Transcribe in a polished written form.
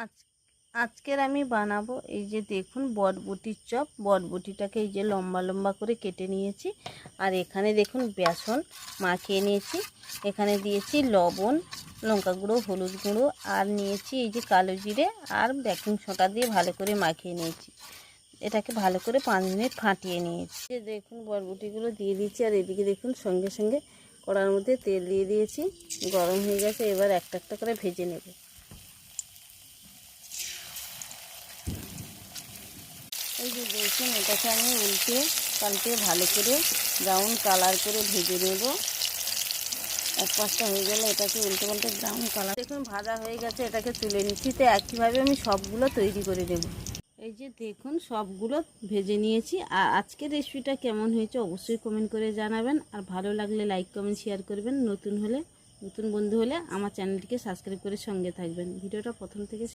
আজ আজকের আমি বানাবো এই যে দেখুন বটবটির চপ। বটবটিটাকে এই যে লম্বা লম্বা করে কেটে নিয়েছি, আর এখানে দেখুন বেসন মাখিয়ে নিয়েছি। এখানে দিয়েছি লবণ, লঙ্কা গুঁড়ো, হলুদ গুঁড়ো, আর নিয়েছি এই যে কালো জিরে আর বেকিং সোডা দিয়ে ভালো করে মাখিয়ে নিয়েছি। এটাকে ভালো করে 5 মিনিট ফাটিয়ে নিয়েছি। দেখুন বটবটিগুলো দিয়ে দিয়েছি, আর এদিকে দেখুন সঙ্গে সঙ্গে কড়ার মধ্যে তেল দিয়ে দিয়েছি, গরম হয়ে গেছে। এবার একটা একটা করে ভেজে নেব। এই যে দেখুন এটাকে আমি উল্টে পাল্টে ভালো করে ব্রাউন কালার করে ভেজে নেব। এক পাশটা হয়ে গেলে এটাকে উল্টে পাল্টে ব্রাউন কালার দেখুন ভাজা হয়ে গেছে। এটাকে তুলে নিচ্ছি। তো একইভাবে আমি সবগুলো তৈরি করে নেব। এই যে দেখুন সবগুলো ভেজে নিয়েছি। আর আজকের রেসিপিটা কেমন হয়েছে অবশ্যই কমেন্ট করে জানাবেন, আর ভালো লাগলে লাইক কমেন্ট শেয়ার করবেন। নতুন বন্ধু হলে আমার চ্যানেলটিকে সাবস্ক্রাইব করে সঙ্গে থাকবেন। ভিডিওটা প্রথম থেকে